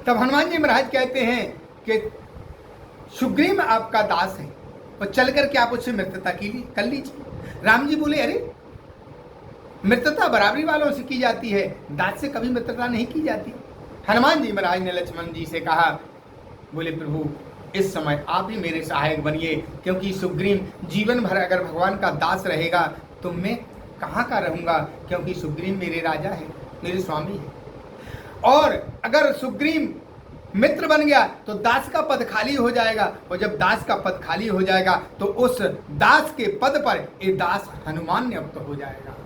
तब हनुमान जी महाराज कहते हैं कि सुग्रीव आपका दास है और चल करके आप उससे मित्रता कर लीजिए। राम जी बोले, अरे मित्रता बराबरी वालों से की जाती है, दास से कभी मित्रता नहीं की जाती। हनुमान जी महाराज ने लक्ष्मण जी से कहा, बोले प्रभु इस समय आप ही मेरे सहायक बनिए, क्योंकि सुग्रीव जीवन भर अगर भगवान का दास रहेगा तो मैं कहाँ का रहूँगा, क्योंकि सुग्रीव मेरे राजा है, मेरे स्वामी है। और अगर सुग्रीव मित्र बन गया तो दास का पद खाली हो जाएगा, और जब दास का पद खाली हो जाएगा तो उस दास के पद पर ये दास हनुमान नियुक्त हो जाएगा।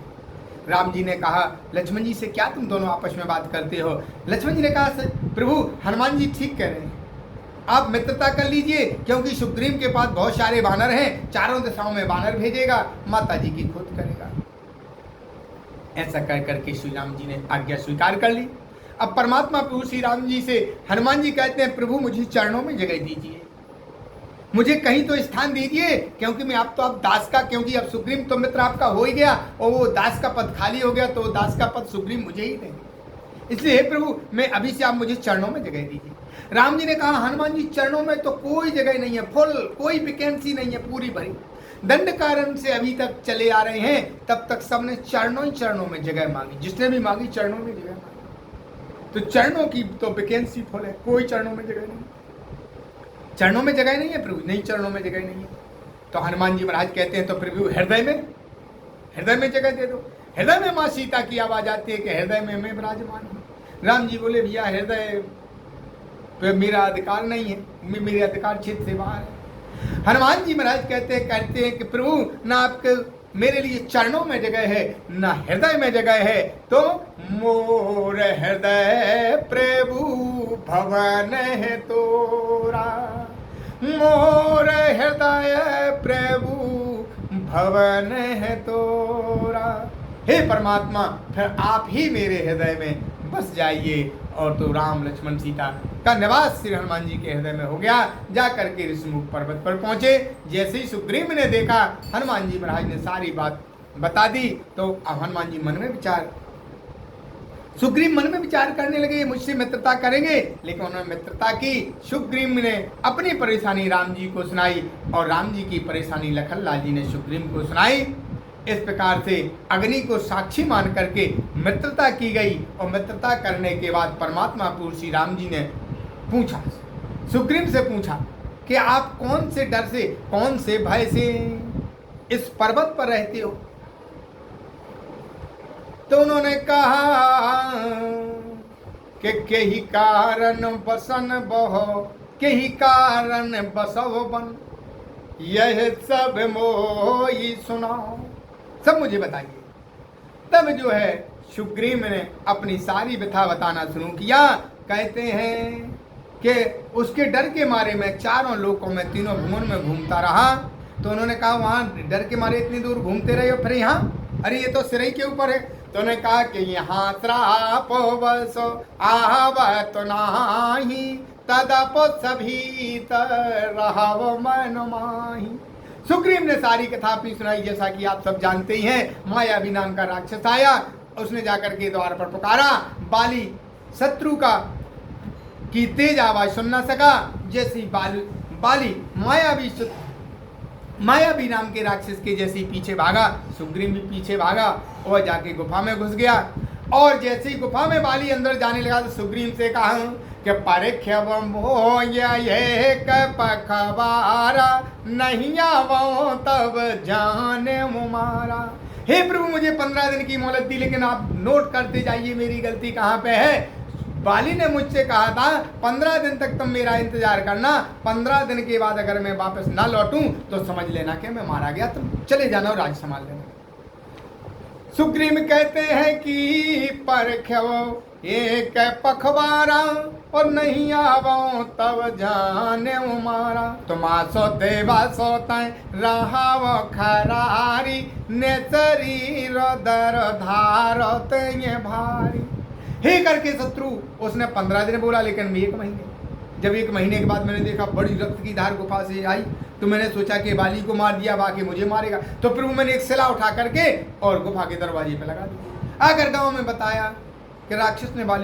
राम जी ने कहा, लक्ष्मण जी से क्या तुम दोनों आपस में बात करते हो? लक्ष्मण जी ने कहा, प्रभु हनुमान जी ठीक कह रहे हैं, आप मित्रता कर लीजिए, क्योंकि सुग्रीव के पास बहुत सारे वानर हैं, चारों दिशाओं में वानर भेजेगा, माता जी की खोज करेगा। ऐसा कर करके श्री राम जी ने आज्ञा स्वीकार कर ली। अब परमात्मा प्रभु श्री राम जी से हनुमान जी कहते हैं, प्रभु मुझे चरणों में जगह दीजिए, मुझे कहीं तो स्थान दीजिए, क्योंकि मैं आप दास का, क्योंकि अब सुग्रीव तो मित्र आपका हो ही गया और वो दास का पद खाली हो गया, तो वो दास का पद सुग्रीव मुझे ही देंगे, इसलिए हे प्रभु मैं अभी से आप मुझे चरणों में जगह दीजिए। राम जी ने कहा, हनुमान जी चरणों में तो कोई जगह नहीं है, फुल कोई वैकेंसी नहीं है, पूरी भरी। दंड कारण से अभी तक चले आ रहे हैं, तब तक सबने चरणों में जगह मांगी, जिसने भी मांगी चरणों में जगह मांगी, तो चरणों की तो वैकेंसी फुल है, कोई चरणों में जगह नहीं, चरणों में जगह नहीं है प्रभु, नहीं चरणों में जगह नहीं है। तो हनुमान जी महाराज कहते हैं, तो प्रभु हृदय में जगह दे दो। हृदय में माँ सीता की आवाज आती है कि हृदय में मैं विराजमान हूँ। राम जी बोले, भैया हृदय पे मेरा अधिकार नहीं है, मेरे अधिकार क्षेत्र से बाहर है। हनुमान जी महाराज कहते हैं कि प्रभु ना आपके मेरे लिए चरणों में जगह है ना हृदय में जगह है, तो मोर हृदय प्रभु भवन है तोरा, मोर हृदय प्रभु भवन है तोरा। हे परमात्मा, फिर आप ही मेरे हृदय में बस जाइए। और तो राम लक्ष्मण सीता का निवास श्री हनुमान जी के हृदय में हो गया। जा करके ऋषिमुख पर्वत पर पहुंचे। जैसे ही सुग्रीव ने देखा हनुमान जी महाराज ने सारी बात बता दी, तो अब हनुमान जी सुग्रीव मन में विचार करने लगे, मुझसे मित्रता करेंगे, लेकिन उन्होंने मित्रता की। सुग्रीव ने अपनी परेशानी राम जी को सुनाई और राम जी की परेशानी लखन लाल जी ने सुग्रीव को सुनाई। इस प्रकार से अग्नि को साक्षी मान करके मित्रता की गई। और मित्रता करने के बाद परमात्मा पुरुष श्री राम जी ने पूछा, सुग्रीव से पूछा कि आप कौन से डर से, कौन से भय से इस पर्वत पर रहते हो? तो उन्होंने कहा कि केही कारण बसन बहो, केही कारण बसव बन, यह सब मोई सुनाओ। सब मुझे बताइए। तब जो है सुग्रीव ने अपनी सारी व्यथा बताना शुरू किया। कहते हैं कि उसके डर के मारे मैं चारों लोकों में, तीनों भुवन में घूमता रहा। तो उन्होंने कहा, वहाँ डर के मारे इतनी दूर घूमते रहे हो, फिर यहाँ, अरे ये तो सिरई के ऊपर है। तो उन्होंने कहा कि यहाँ श्राप बसो आवत नाही, तदप सभी तरहव मन माही। सुग्रीव ने सारी कथा अपनी सुनाई। जैसा कि आप सब जानते ही हैं, मायावी नाम का राक्षस आया, उसने जाकर के द्वार पर पुकारा। बाली शत्रु का की तेज आवाज सुन न सका। जैसी बाली मायावी नाम के राक्षस के जैसे ही पीछे भागा, सुग्रीव भी पीछे भागा और जाके गुफा में घुस गया। और जैसे ही गुफा में बाली अंदर जाने लगा तो सुग्रीव से कहा कि परीक्षव पखबारा, नहीं आवो तब जाने मुमारा। हे प्रभु, मुझे 15 दिन की मोहलत दी, लेकिन आप नोट करते जाइए मेरी गलती कहाँ पे है। बाली ने मुझसे कहा था 15 दिन तक तुम मेरा इंतजार करना, 15 दिन के बाद अगर मैं वापस ना लौटूं तो समझ लेना कि मैं मारा गया, तुम चले जाना और राज संभाल लेना। सुग्रीव कहते हैं कि परख्यो एक पखबारा, और नहीं आवो तब जाने उमारा। तुम सो देवा सोतय रहाव खरारी, ने शरीर दर धारत ये भारी। हे करके शत्रु उसने 15 दिन बोला, लेकिन 1 महीने। जब 1 महीने के बाद मैंने देखा बड़ी रक्त की धार गुफा से आई, तो मैंने सोचा कि बाली को मार दिया, बाकी मुझे मारेगा। तो प्रभु मैंने एक सिला उठा करके और गुफा के दरवाजे पे लगा दी। आकर गांव में बताया कि राक्षस ने बाली